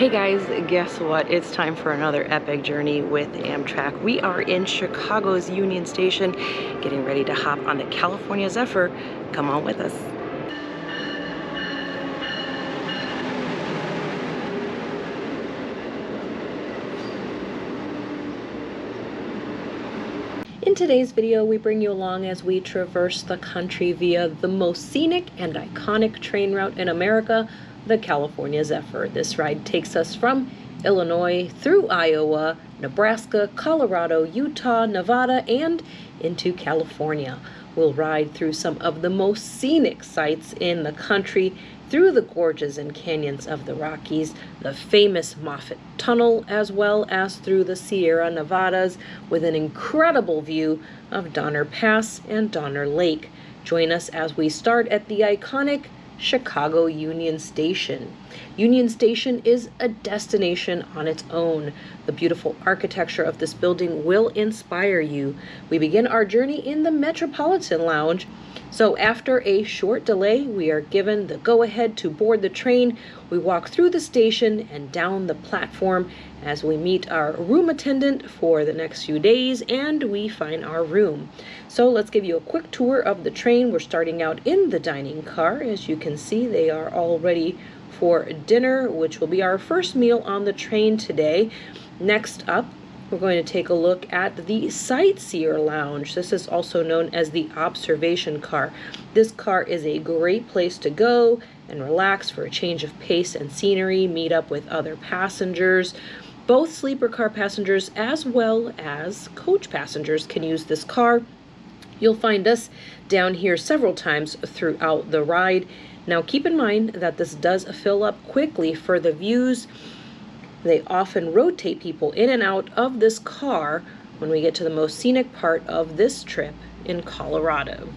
Hey guys, guess what? It's time for another epic journey with Amtrak. We are in Chicago's Union Station, getting ready to hop on the California Zephyr. Come on with us. In today's video, we bring you along as we traverse the country via the most scenic and iconic train route in America, the California Zephyr. This ride takes us from Illinois through Iowa, Nebraska, Colorado, Utah, Nevada, and into California. We'll ride through some of the most scenic sights in the country, through the gorges and canyons of the Rockies, the famous Moffat Tunnel, as well as through the Sierra Nevadas with an incredible view of Donner Pass and Donner Lake. Join us as we start at the iconic Chicago Union Station. Union Station is a destination on its own. The beautiful architecture of this building will inspire you. We begin our journey in the Metropolitan Lounge. So after a short delay, we are given the go-ahead to board the train. We walk through the station and down the platform as we meet our room attendant for the next few days, and we find our room. So let's give you a quick tour of the train. We're starting out in the dining car. As you can see, they are all ready for dinner, which will be our first meal on the train today. Next up, we're going to take a look at the Sightseer Lounge. This is also known as the Observation Car. This car is a great place to go and relax for a change of pace and scenery, meet up with other passengers. Both sleeper car passengers as well as coach passengers can use this car. You'll find us down here several times throughout the ride. Now keep in mind that this does fill up quickly for the views. They often rotate people in and out of this car when we get to the most scenic part of this trip in Colorado.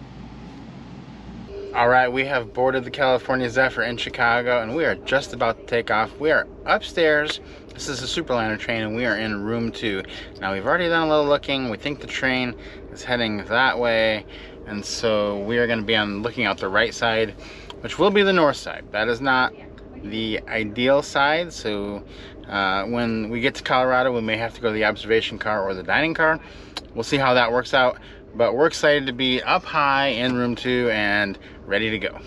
All right, we have boarded the California Zephyr in Chicago, and we are just about to take off. We are upstairs. This is a Superliner train, and we are in room 2. Now, we've already done a little looking. We think the train is heading that way, and so we are going to be looking out the right side, which will be the north side. That is not the ideal side, so when we get to Colorado, we may have to go to the observation car or the dining car. We'll see how that works out, but we're excited to be up high in room 2 and ready to go.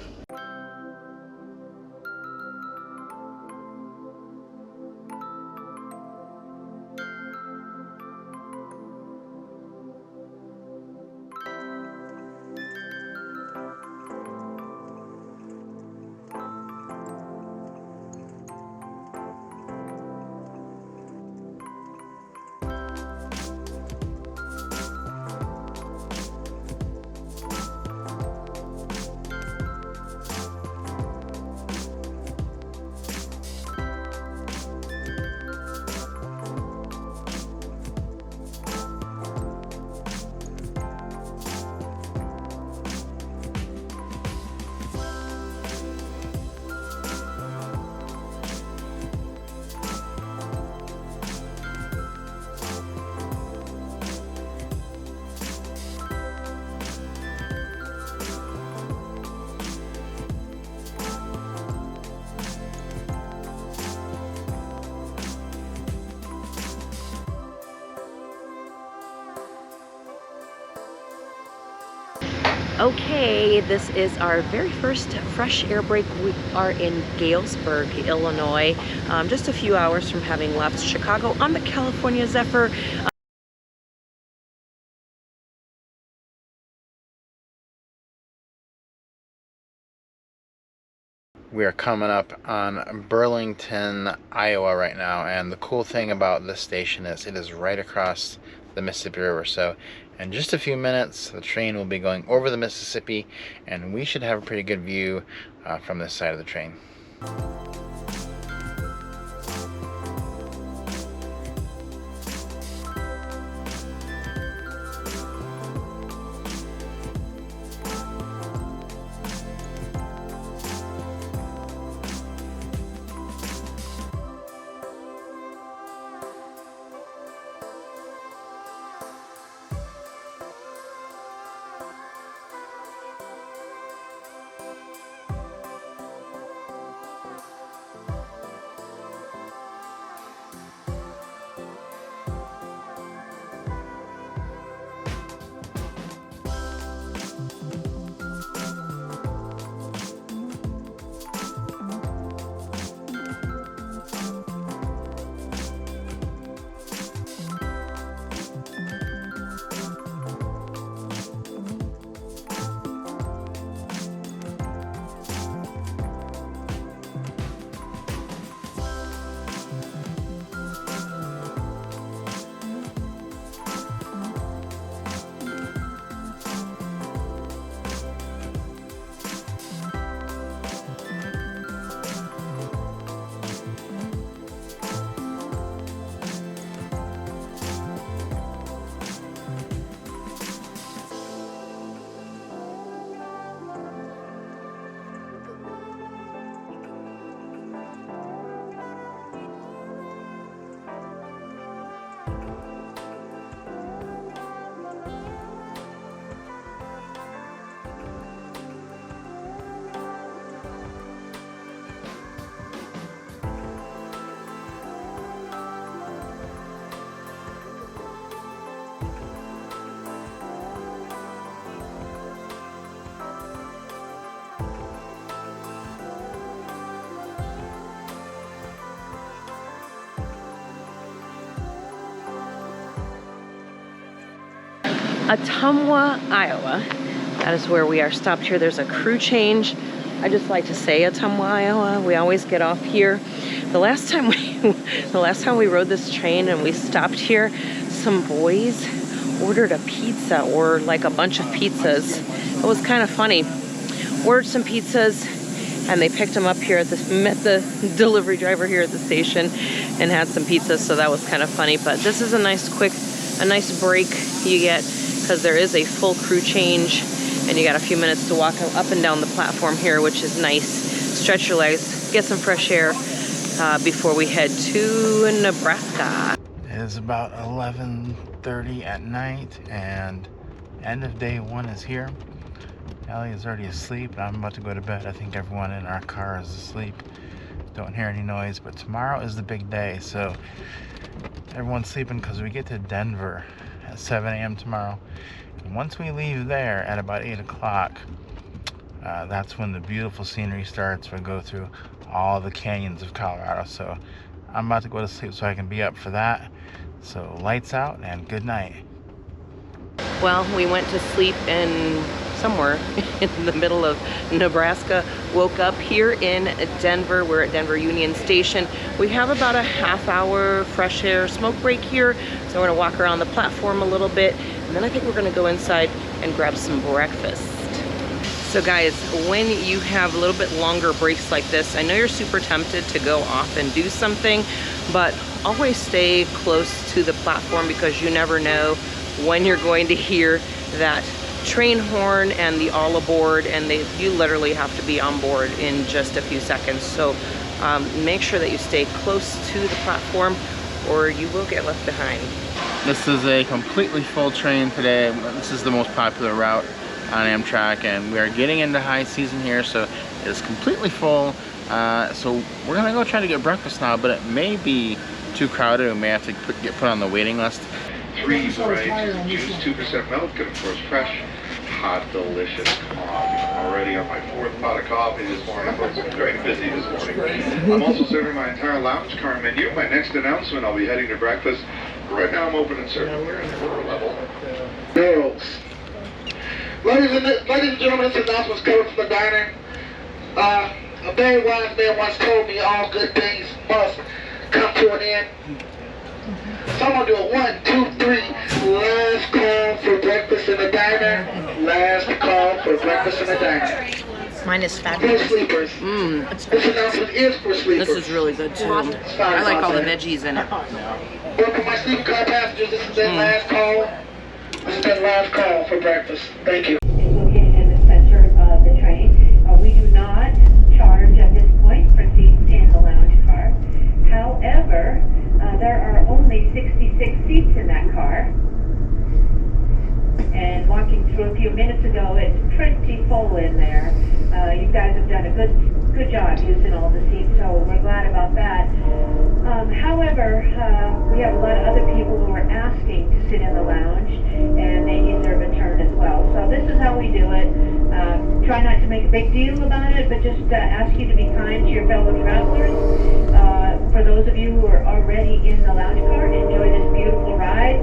Okay, this is our very first fresh air break. We are in Galesburg, Illinois, just a few hours from having left Chicago on the California Zephyr. We are coming up on Burlington, Iowa right now, and the cool thing about this station is it is right across the Mississippi River. So in just a few minutes, the train will be going over the Mississippi, and we should have a pretty good view from this side of the train. Ottumwa, Iowa. That is where we are stopped here. There's a crew change. I just like to say Ottumwa, Iowa. We always get off here. The last time we rode this train and we stopped here, some boys ordered a pizza, or like a bunch of pizzas. It was kind of funny. Ordered some pizzas and they picked them up here at met the delivery driver here at the station and had some pizzas, so that was kind of funny. But this is a nice break you get, because there is a full crew change and you got a few minutes to walk up and down the platform here, which is nice. Stretch your legs, get some fresh air before we head to Nebraska. It is about 11:30 at night and end of day one is here. Ellie is already asleep and I'm about to go to bed. I think everyone in our car is asleep. Don't hear any noise, but tomorrow is the big day, so everyone's sleeping because we get to Denver at 7 a.m. tomorrow. And once we leave there at about 8 o'clock, that's when the beautiful scenery starts. We go through all the canyons of Colorado, so I'm about to go to sleep so I can be up for that. So lights out and good night. Well, we went to sleep in somewhere in the middle of Nebraska, woke up here in Denver. We're at Denver Union Station. We have about a half-hour fresh air smoke break here, so we're gonna walk around the platform a little bit, and then I think we're gonna go inside and grab some breakfast. So guys, when you have a little bit longer breaks like this, I know you're super tempted to go off and do something, but always stay close to the platform, because you never know when you're going to hear that train horn and the all aboard, and you literally have to be on board in just a few seconds. So make sure that you stay close to the platform or you will get left behind. This is a completely full train today. This is the most popular route on Amtrak, and we are getting into high season here, so it's completely full. So we're gonna go try to get breakfast now, but it may be too crowded. We may have to get put on the waiting list. 3 varieties, juice, 2% milk, and of course fresh, hot, delicious coffee. Already on my 4th pot of coffee this morning, folks. I'm very busy this morning. I'm also serving my entire lounge car menu. My next announcement, I'll be heading to breakfast. Right now I'm open and serving here in the lower level. Girls. Ladies and gentlemen, this announcement is coming from the diner. A very wise man once told me all good things must come to an end. So I'm gonna do a 1, 2, 3. Last call for breakfast in the diner. Last call for breakfast in the diner. Mine is fabulous. For sleepers. This announcement is for sleepers. This is really good too. I like all the veggies in it. Well, for my sleeping car passengers, this has been last call. This has been last call for breakfast. Thank you. It's located in the center of the train. We do not charge at this point for seats in the lounge car. However, there are only 66 seats in that car. And walking through a few minutes ago, it's pretty full in there. You guys have done a good job using all the seats, so we're glad about that. However, we have a lot of other people who are asking to sit in the lounge, and they deserve a turn as well. So this is how we do it. Try not to make a big deal about it, but just ask you to be kind to your fellow travelers. For those of you who are already in the lounge car, enjoy this beautiful ride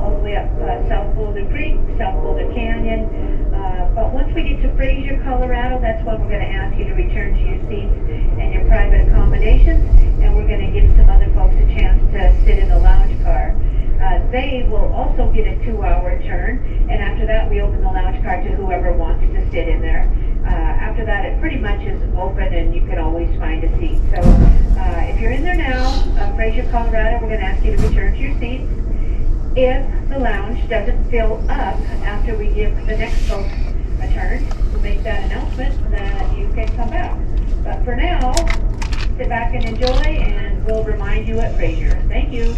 all the way up South Boulder Creek, South Boulder Canyon. But once we get to Fraser, Colorado, that's when we're going to ask you to return to your seats and your private accommodations, and we're going to give some other folks a chance to sit in the lounge car. They will also get a 2-hour turn, and after that we open the lounge car to whoever wants to sit in there. After that it pretty much is open and you can always find a seat. So if you're in there now, Fraser, Colorado, we're going to ask you to return to your seats. If the lounge doesn't fill up after we give the next folks a turn, we'll make that announcement that you can come back. But for now, sit back and enjoy, and we'll remind you at Fraser. Thank you.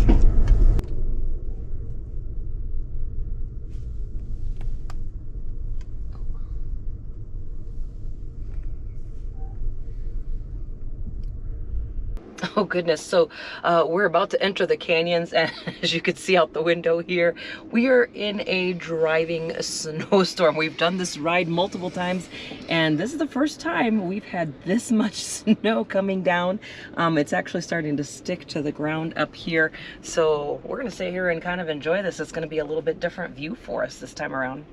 Oh goodness, so we're about to enter the canyons, and as you can see out the window here, we are in a driving snowstorm. We've done this ride multiple times, and this is the first time we've had this much snow coming down. It's actually starting to stick to the ground up here, so we're gonna stay here and kind of enjoy this. It's gonna be a little bit different view for us this time around.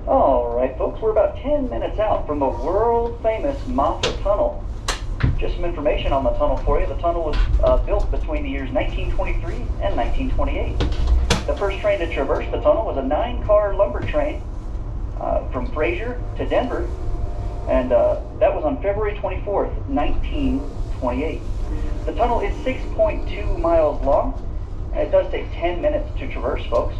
Alright folks, we're about 10 minutes out from the world-famous Moffat Tunnel. Just some information on the tunnel for you. The tunnel was built between the years 1923 and 1928. The first train to traverse the tunnel was a 9-car lumber train from Fraser to Denver, and that was on February 24th, 1928. The tunnel is 6.2 miles long, and it does take 10 minutes to traverse, folks.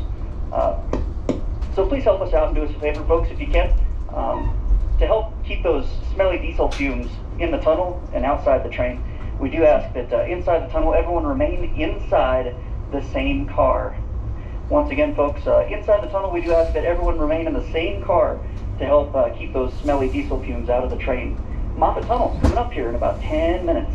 So please help us out and do us a favor, folks, if you can, to help keep those smelly diesel fumes in the tunnel and outside the train. We do ask that inside the tunnel, everyone remain inside the same car. Once again, folks, inside the tunnel, we do ask that everyone remain in the same car to help keep those smelly diesel fumes out of the train. Moffat Tunnel coming up here in about 10 minutes.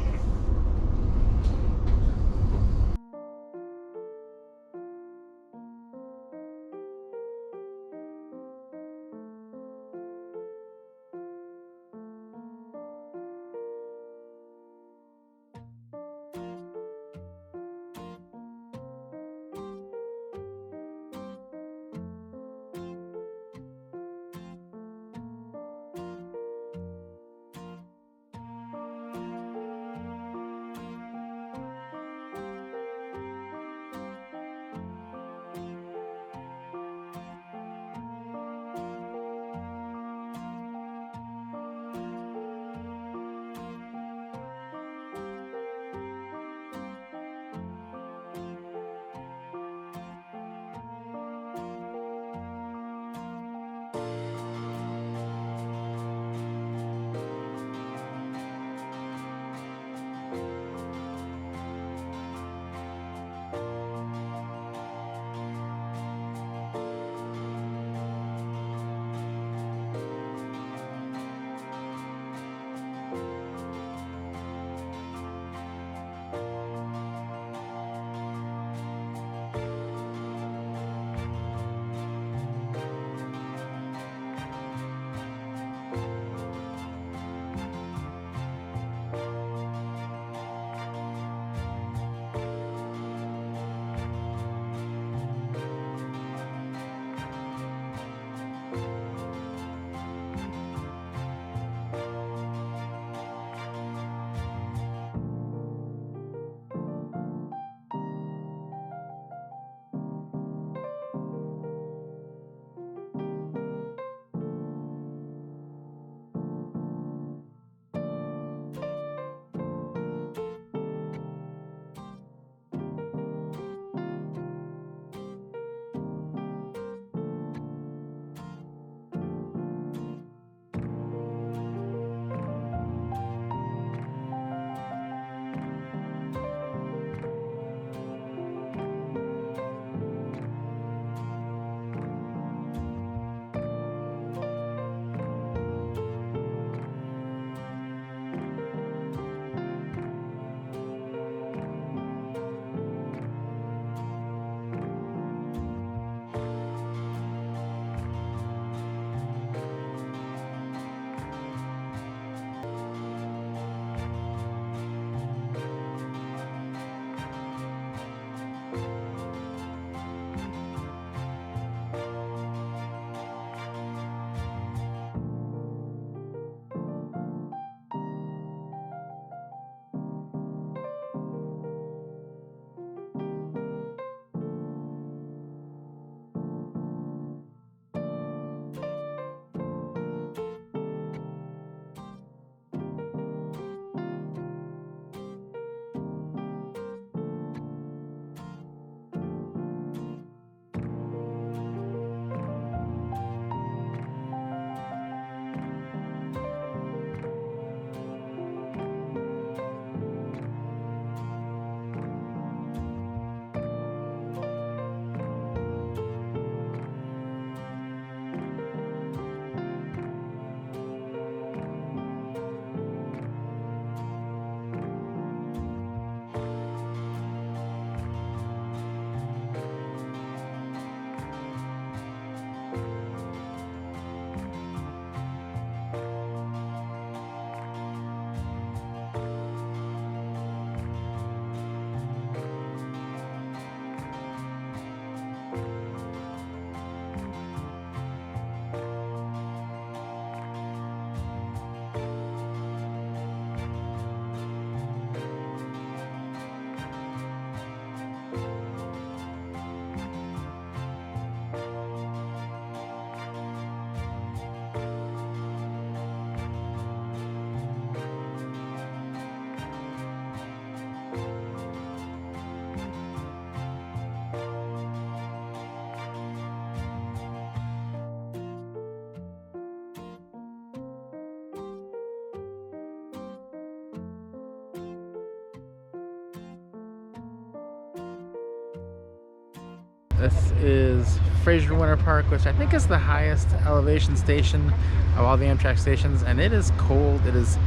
This is Fraser Winter Park, which I think is the highest elevation station of all the Amtrak stations, and it is cold. It is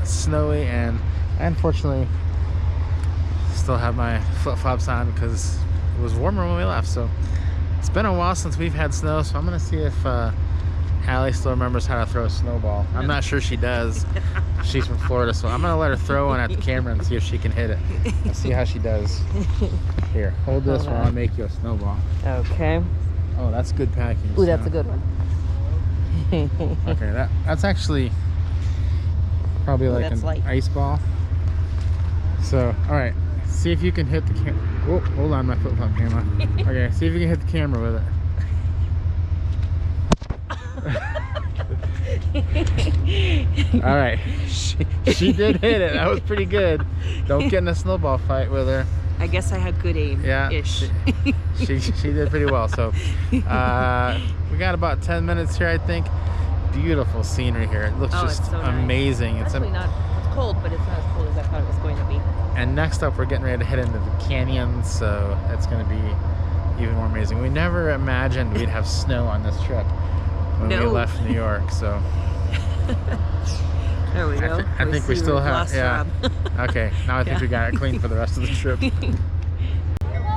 snowy, and I unfortunately still have my flip-flops on because it was warmer when we left. So it's been a while since we've had snow, so I'm gonna see if Allie still remembers how to throw a snowball. I'm not sure she does. She's from Florida, so I'm gonna let her throw one at the camera and see if she can hit it. Let's see how she does. Here, hold this while I make you a snowball. Okay. Oh, that's good packing. Ooh, that's a good one. Okay, that's actually probably like an ice ball. So, all right, see if you can hit the camera. Oh, hold on, my flip-flop camera. Okay, see if you can hit the camera with it. All right, she did hit it. That was pretty good. Don't get in a snowball fight with her. I guess I had good aim. Yeah, ish. she did pretty well. So we got about 10 minutes here, I think. Beautiful scenery here. It looks just it's so amazing. Nice. It's cold, but it's not as cold as I thought it was going to be. And next up, we're getting ready to head into the canyons, so that's going to be even more amazing. We never imagined we'd have snow on this trip when we left New York. So there we go. I think we still have. Yeah. Okay. Now I think we got it clean for the rest of the trip.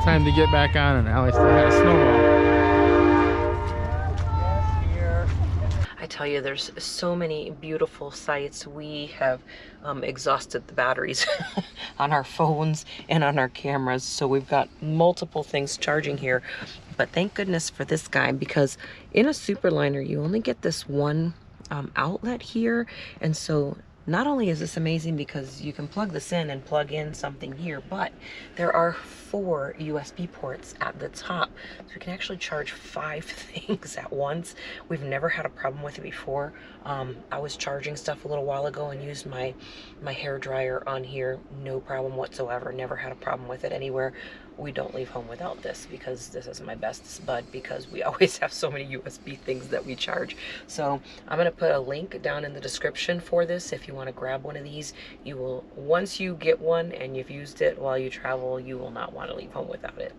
Time to get back on, and Allie still has a snowball. I tell you, there's so many beautiful sights. We have exhausted the batteries on our phones and on our cameras, so we've got multiple things charging here. But thank goodness for this guy, because in a Superliner you only get this one outlet here, and so not only is this amazing because you can plug this in and plug in something here, but there are 4 USB ports at the top. So we can actually charge 5 things at once. We've never had a problem with it before. I was charging stuff a little while ago and used my hair dryer on here. No problem whatsoever. Never had a problem with it anywhere. We don't leave home without this because this is my best bud, because we always have so many USB things that we charge. So I'm going to put a link down in the description for this. If you want to grab one of these, you will, once you get one and you've used it while you travel, you will not want to leave home without it.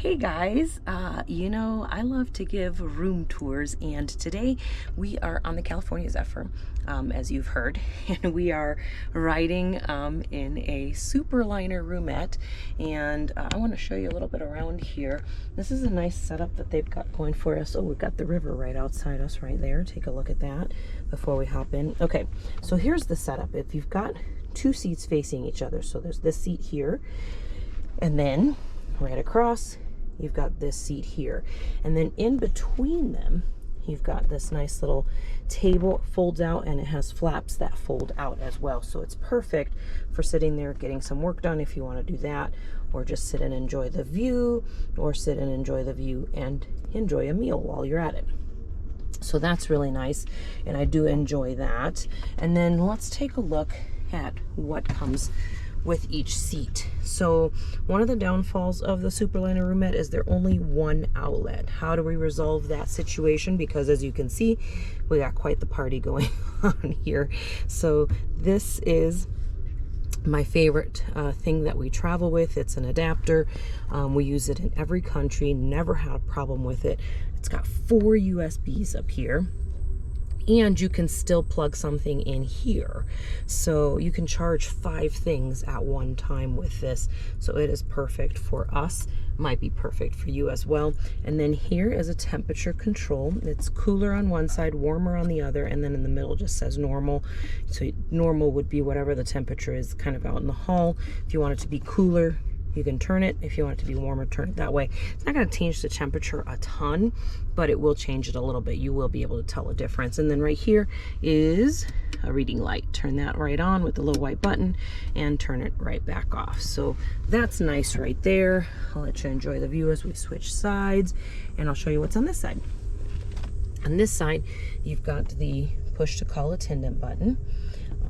Hey guys, you know, I love to give room tours, and today we are on the California Zephyr, as you've heard, and we are riding in a Superliner roomette, and I want to show you a little bit around here. This is a nice setup that they've got going for us. Oh, we've got the river right outside us right there. Take a look at that before we hop in. Okay, so here's the setup. If you've got two seats facing each other, so there's this seat here, and then right across you've got this seat here, and then in between them you've got this nice little table. It folds out and it has flaps that fold out as well, so it's perfect for sitting there getting some work done if you want to do that, or just sit and enjoy the view, or sit and enjoy the view and enjoy a meal while you're at it. So that's really nice, and I do enjoy that. And then let's take a look at what comes with each seat. So one of the downfalls of the Superliner roomette is there only one outlet. How do we resolve that situation? Because as you can see, we got quite the party going on here. So this is my favorite thing that we travel with. It's an adapter. We use it in every country, never had a problem with it. It's got 4 USBs up here, and you can still plug something in here, so you can charge 5 things at one time with this. So it is perfect for us, might be perfect for you as well. And then here is a temperature control. It's cooler on one side, warmer on the other, and then in the middle just says normal. So normal would be whatever the temperature is kind of out in the hall. If you want it to be cooler, you can turn it. If you want it to be warmer, turn it that way. It's not going to change the temperature a ton, but it will change it a little bit. You will be able to tell a difference. And then right here is a reading light. Turn that right on with the little white button and turn it right back off. So that's nice right there. I'll let you enjoy the view as we switch sides, and I'll show you what's on this side. On this side, you've got the push to call attendant button.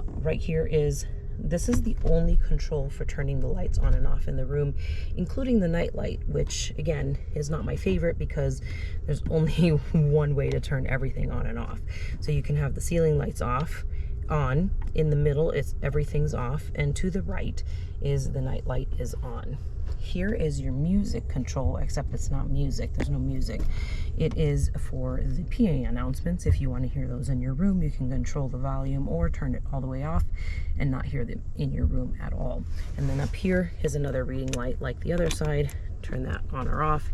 Right here is this is the only control for turning the lights on and off in the room, including the night light, which again is not my favorite because there's only one way to turn everything on and off. So you can have the ceiling lights off, on, in the middle it's everything's off, and to the right is the night light is on. Here is your music control, except it's not music. There's no music. It is for the PA announcements. If you want to hear those in your room, you can control the volume or turn it all the way off and not hear them in your room at all. And then up here is another reading light like the other side. Turn that on or off,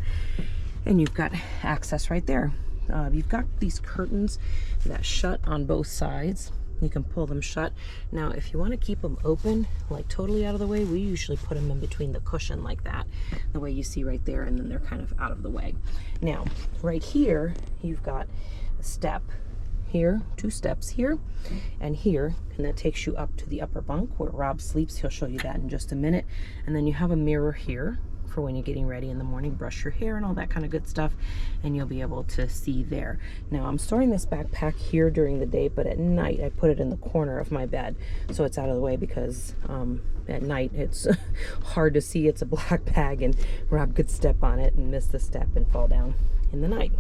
and you've got access right there. You've got these curtains that shut on both sides. You can pull them shut. Now, if you want to keep them open, like totally out of the way, we usually put them in between the cushion like that, the way you see right there, and then they're kind of out of the way. Now, right here, you've got a step here, 2 steps here and here, and that takes you up to the upper bunk where Rob sleeps. He'll show you that in just a minute. And then you have a mirror here for when you're getting ready in the morning, brush your hair and all that kind of good stuff, and you'll be able to see there. Now I'm storing this backpack here during the day, but at night I put it in the corner of my bed so it's out of the way, because at night it's hard to see. It's a black bag and Rob could step on it and miss the step and fall down in the night.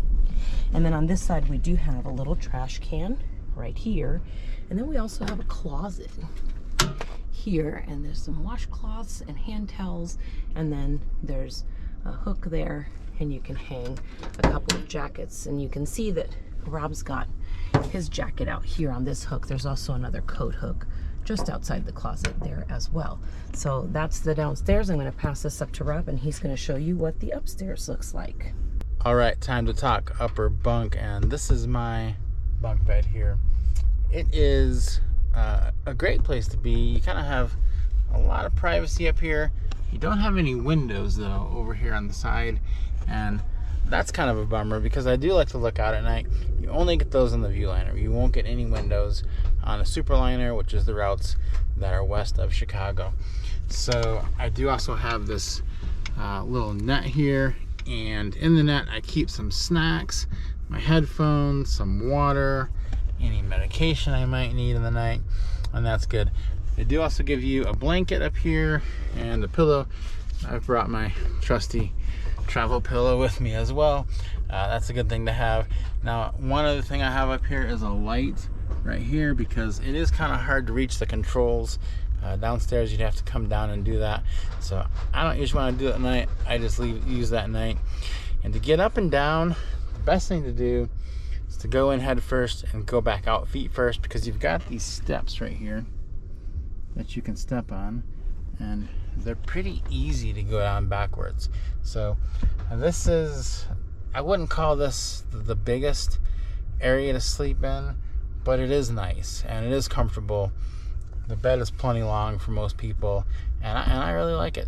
And then on this side we do have a little trash can right here, and then we also have a closet here, and there's some washcloths and hand towels, and then there's a hook there, and you can hang a couple of jackets. And you can see that Rob's got his jacket out here on this hook. There's also another coat hook just outside the closet there as well. So that's the downstairs. I'm going to pass this up to Rob, and he's going to show you what the upstairs looks like. All right, time to talk upper bunk, and this is my bunk bed here. It is a great place to be. You kind of have a lot of privacy up here. You don't have any windows though over here on the side, and that's kind of a bummer because I do like to look out at night. You only get those on the Viewliner. You won't get any windows on a Superliner, which is the routes that are west of Chicago. So I do also have this little net here, and in the net I keep some snacks, my headphones, some water, any medication I might need in the night, and that's good. They do also give you a blanket up here and a pillow. I've brought my trusty travel pillow with me as well. That's a good thing to have. Now, one other thing I have up here is a light right here, because it is kind of hard to reach the controls Downstairs you'd have to come down and do that, so I don't usually want to do it at night. I just use that at night. And to get up and down, the best thing to do is to go in head first and go back out feet first, because you've got these steps right here that you can step on, and they're pretty easy to go down backwards. So this is, I wouldn't call this the biggest area to sleep in, but it is nice and it is comfortable. The bed is plenty long for most people, and I really like it.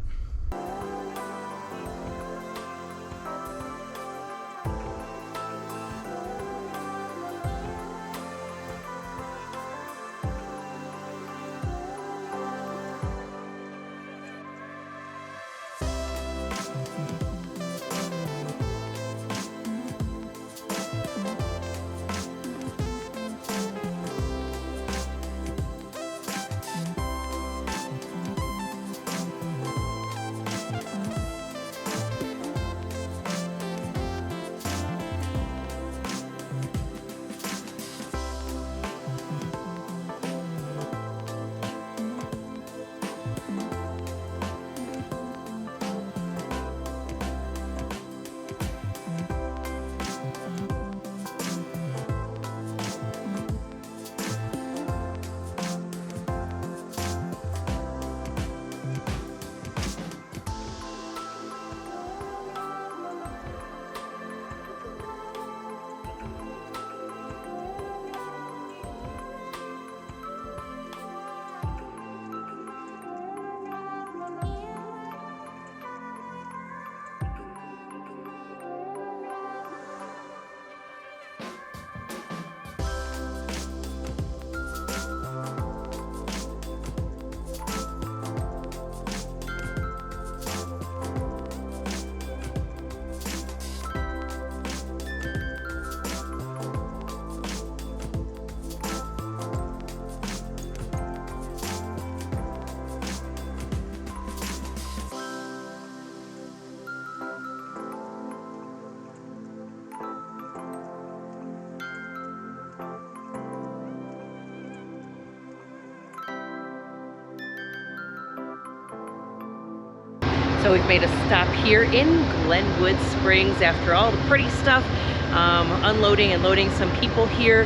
So we've made a stop here in Glenwood Springs after all the pretty stuff, unloading and loading some people here.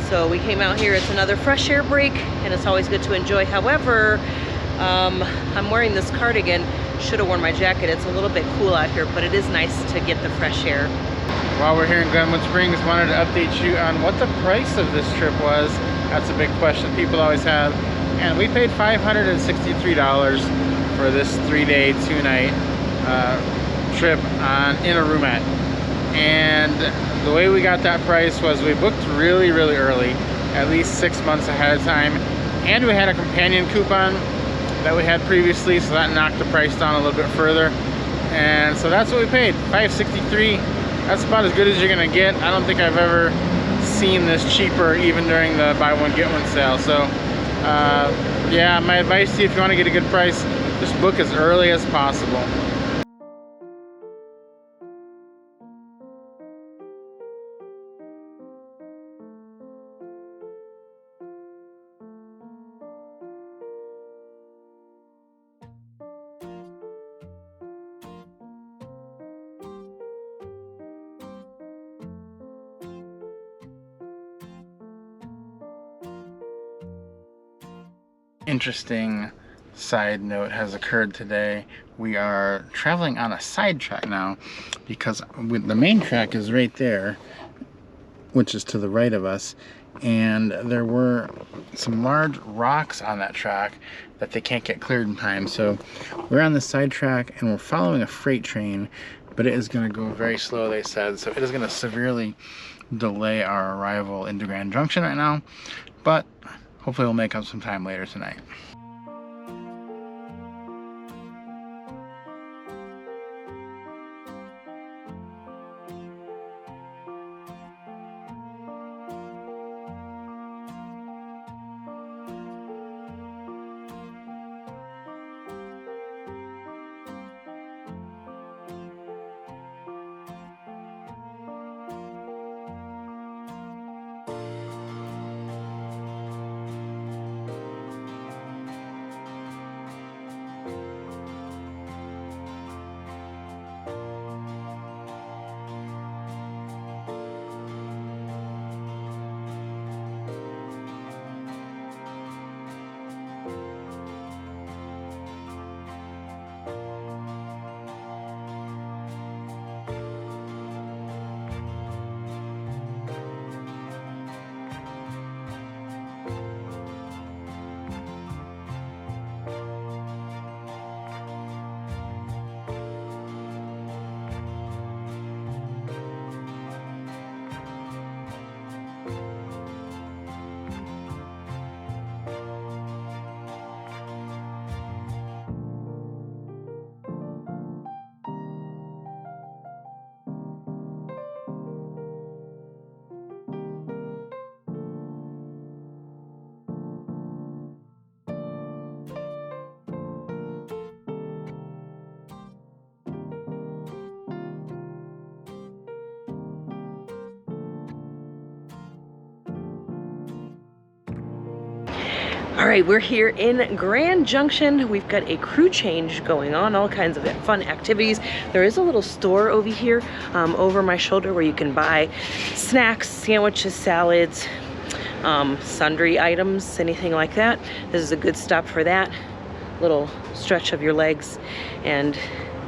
So we came out here. It's another fresh air break, and it's always good to enjoy. However, I'm wearing this cardigan. Should have worn my jacket. It's a little bit cool out here, but it is nice to get the fresh air. While we're here in Glenwood Springs, wanted to update you on what the price of this trip was. That's a big question people always have. And we paid $563 for this 3-day, 2-night trip in a roomette. And the way we got that price was we booked really, really early, at least 6 months ahead of time. And we had a companion coupon that we had previously, so that knocked the price down a little bit further. And so that's what we paid, $563. That's about as good as you're gonna get. I don't think I've ever seen this cheaper, even during the buy one get one sale. So yeah, my advice to you, if you want to get a good price, just book as early as possible. Interesting side note has occurred today. We are traveling on a side track now, because the main track is right there, which is to the right of us, and there were some large rocks on that track that they can't get cleared in time. So we're on the side track and we're following a freight train, but it is going to go very slow, they said, so it is going to severely delay our arrival into Grand Junction right now, but hopefully we'll make up some time later tonight. All right, we're here in Grand Junction. We've got a crew change going on, all kinds of fun activities. There is a little store over here, over my shoulder, where you can buy snacks, sandwiches, salads, sundry items, anything like that. This is a good stop for that. Little stretch of your legs and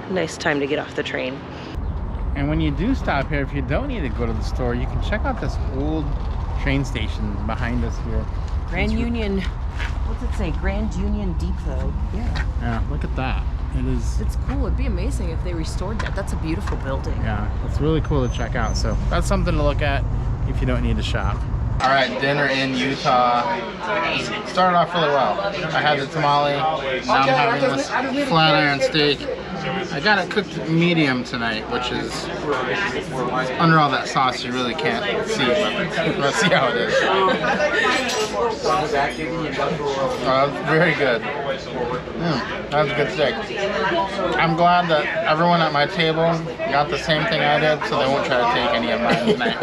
nice time to get off the train. And when you do stop here, if you don't need to go to the store, you can check out this old train station behind us here. Grand Union, what's it say? Grand Union Depot. Yeah. Yeah, look at that. It's cool. It'd be amazing if they restored that. That's a beautiful building. Yeah, it's really cool to check out. So that's something to look at if you don't need to shop. All right, dinner in Utah. Started off really well. I had the tamale. Now I'm having this flat iron steak. I got it cooked medium tonight, which is under all that sauce you really can't see, but let's see how it is. Very good. That was a good steak. I'm glad that everyone at my table got the same thing I did, so they won't try to take any of mine tonight.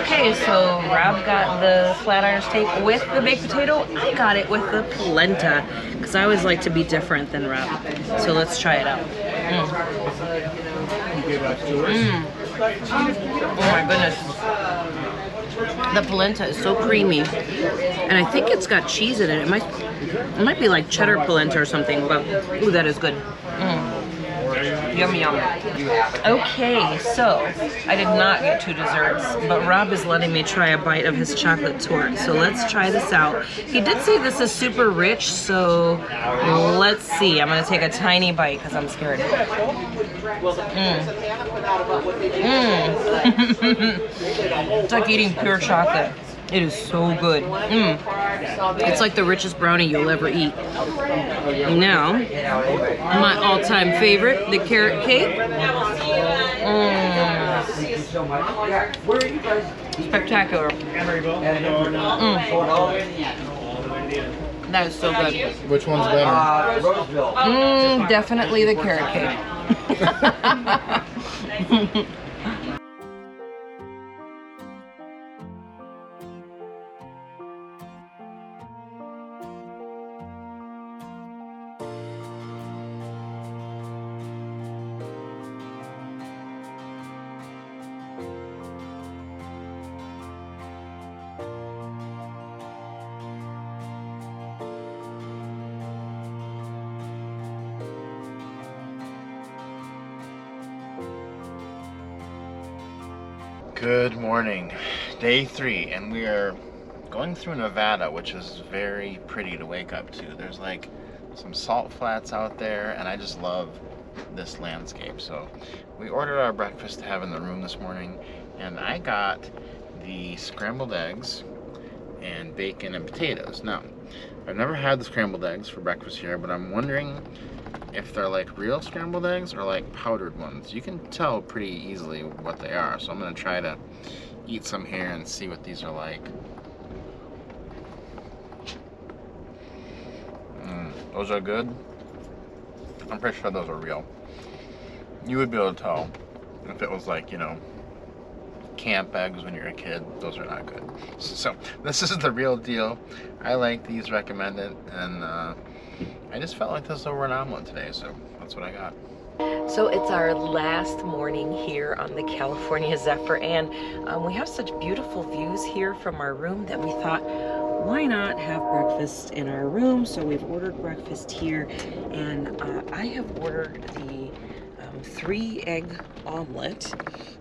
Okay, so Rob got the flat iron steak with the baked potato. I got it with the polenta, because I always like to be different than Rob. So let's try it out. Oh my goodness. The polenta is so creamy. And I think it's got cheese in it. It might be like cheddar polenta or something, but ooh, that is good. Yummy, yum. Okay, so I did not get 2 desserts, but Rob is letting me try a bite of his chocolate torte. So let's try this out. He did say this is super rich, so let's see. I'm gonna take a tiny bite because I'm scared. It's like eating pure chocolate. It is so good. It's like the richest brownie you'll ever eat. Now, my all-time favorite, the carrot cake. Spectacular. That is so good. Which one's better? Definitely the carrot cake. Good morning, day 3, and we are going through Nevada, which is very pretty to wake up to. There's like some salt flats out there, and I just love this landscape. So we ordered our breakfast to have in the room this morning, and I got the scrambled eggs and bacon and potatoes. Now, I've never had the scrambled eggs for breakfast here, but I'm wondering if they're like real scrambled eggs or like powdered ones. You can tell pretty easily what they are, so I'm gonna try to eat some here and see what these are like. Those are good. I'm pretty sure those are real. You would be able to tell if it was like, you know, camp eggs when you're a kid. Those are not good. So this is the real deal. I like these, recommend it, and I just felt like this over an omelet today, so that's what I got. So it's our last morning here on the California Zephyr, and we have such beautiful views here from our room that we thought, why not have breakfast in our room? So we've ordered breakfast here, and I have ordered the 3-egg omelet,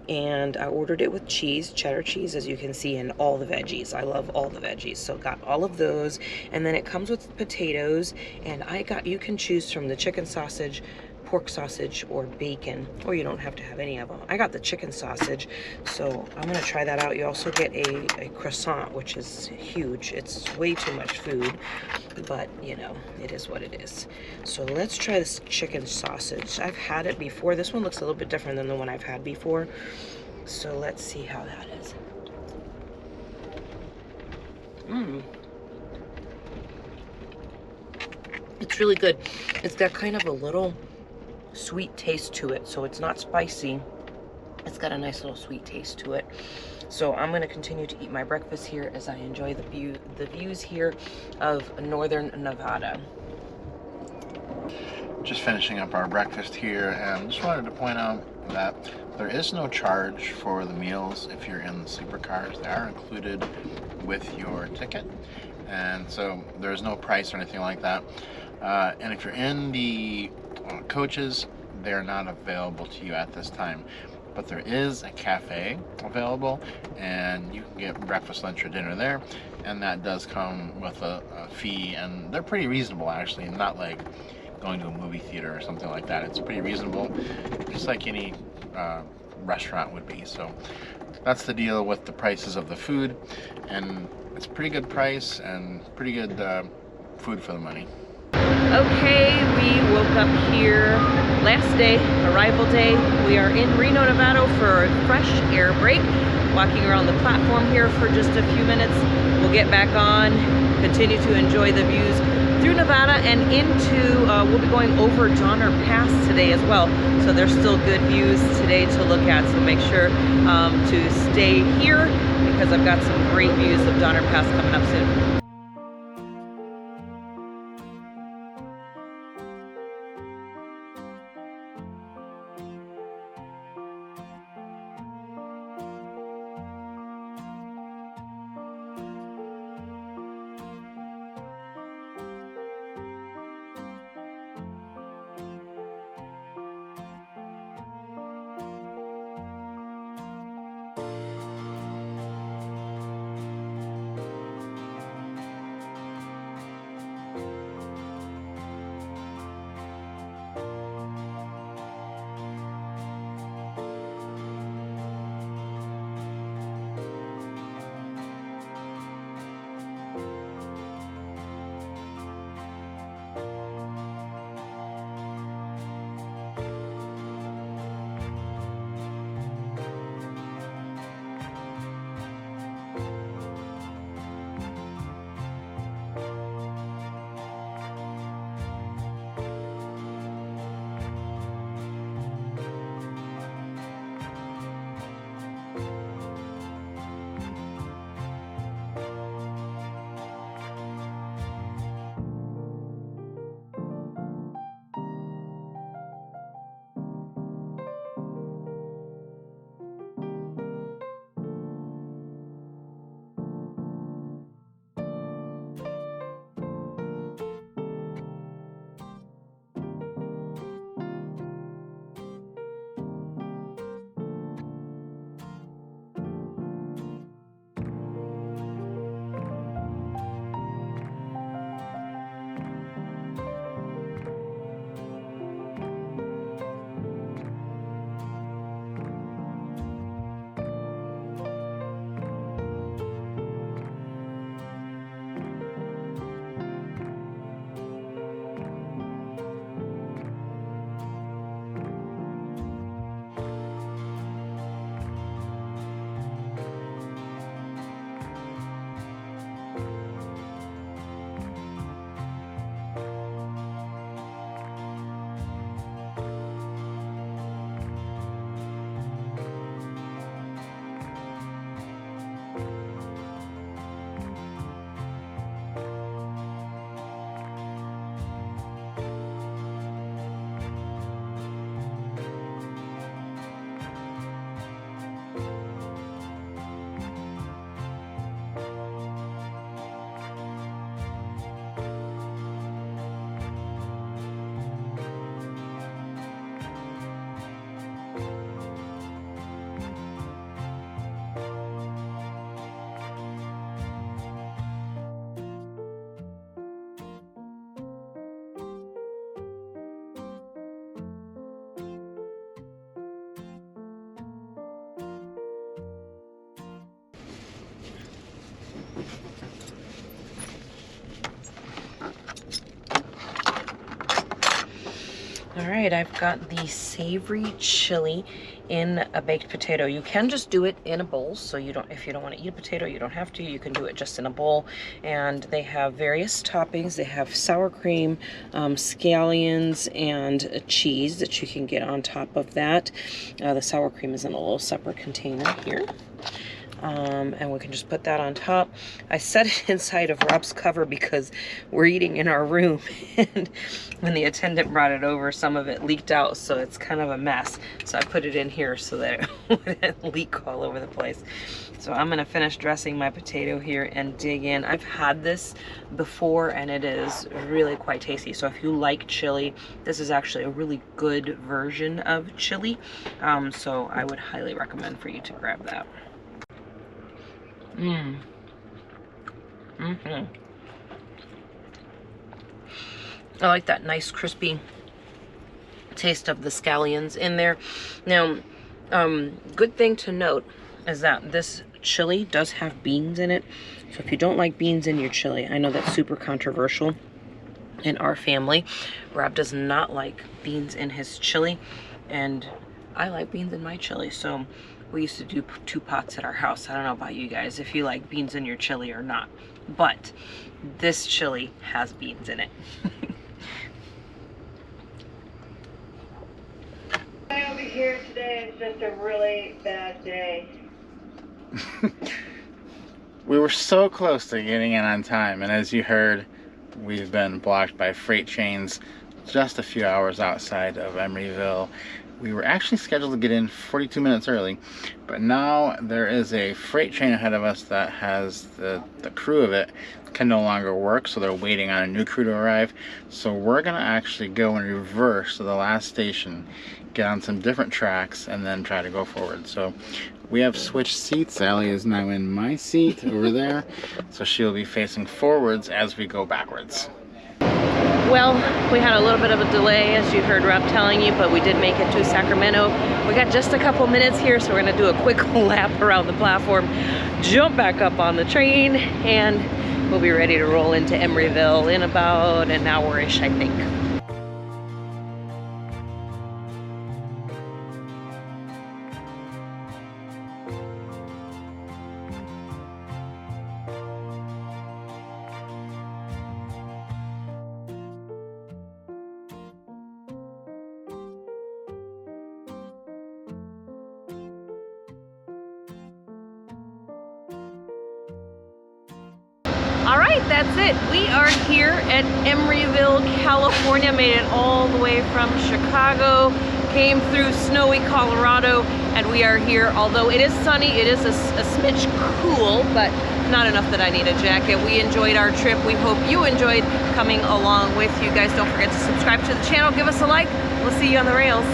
and I ordered it with cheese, cheddar cheese, as you can see, and all the veggies. I love all the veggies, so got all of those. And then it comes with potatoes, and you can choose from the chicken sausage, pork sausage, or bacon, or you don't have to have any of them. I got the chicken sausage, so I'm gonna try that out. You also get a croissant, which is huge. It's way too much food, but you know, it is what it is. So let's try this chicken sausage. I've had it before. This one looks a little bit different than the one I've had before, so let's see how that is. It's really good. It's got kind of a little sweet taste to it, so it's not spicy. It's got a nice little sweet taste to it. So I'm going to continue to eat my breakfast here as I enjoy the views here of northern Nevada. Just finishing up our breakfast here, and just wanted to point out that there is no charge for the meals if you're in the sleeper cars. They are included with your ticket, and so there's no price or anything like that. And if you're in the coaches, they're not available to you at this time. But there is a cafe available, and you can get breakfast, lunch, or dinner there, and that does come with a fee, and they're pretty reasonable actually, not like going to a movie theater or something like that. It's pretty reasonable, just like any restaurant would be. So that's the deal with the prices of the food, and it's a pretty good price and pretty good food for the money. Okay, we woke up here last day, arrival day. We are in Reno, Nevada for a fresh air break. Walking around the platform here for just a few minutes. We'll get back on, continue to enjoy the views through Nevada and into, we'll be going over Donner Pass today as well. So there's still good views today to look at, so make sure to stay here because I've got some great views of Donner Pass coming up soon. All right, I've got the savory chili in a baked potato. You can just do it in a bowl, so you don't, if you don't want to eat a potato, you don't have to. You can do it just in a bowl. And they have various toppings. They have sour cream, scallions, and a cheese that you can get on top of that. The sour cream is in a little separate container here. And we can just put that on top. I set it inside of Rob's cover because we're eating in our room, and when the attendant brought it over, some of it leaked out, so it's kind of a mess. So I put it in here so that it wouldn't leak all over the place. So I'm gonna finish dressing my potato here and dig in. I've had this before and it is really quite tasty. So if you like chili, this is actually a really good version of chili. So I would highly recommend for you to grab that. I like that nice crispy taste of the scallions in there. Now, good thing to note is that this chili does have beans in it. So if you don't like beans in your chili, I know that's super controversial in our family. Rob does not like beans in his chili, and I like beans in my chili. So we used to do 2 pots at our house. I don't know about you guys if you like beans in your chili or not, but this chili has beans in it. Over here today is just a really bad day. We were so close to getting in on time, and as you heard, we've been blocked by freight trains just a few hours outside of Emeryville. We were actually scheduled to get in 42 minutes early, but now there is a freight train ahead of us that has the crew of it can no longer work, so they're waiting on a new crew to arrive. So we're gonna actually go in reverse to the last station, get on some different tracks, and then try to go forward. So we have switched seats. Allie is now in my seat over there, so she'll be facing forwards as we go backwards. Well, we had a little bit of a delay, as you heard Rob telling you, but we did make it to Sacramento. We got just a couple minutes here, so we're gonna do a quick lap around the platform, jump back up on the train, and we'll be ready to roll into Emeryville in about an hour-ish, I think. All right, that's it. We are here at Emeryville, California. Made it all the way from Chicago, came through snowy Colorado, and we are here. Although it is sunny, it is a smidge cool, but not enough that I need a jacket. We enjoyed our trip. We hope you enjoyed coming along with you guys. Don't forget to subscribe to the channel, give us a like. We'll see you on the rails.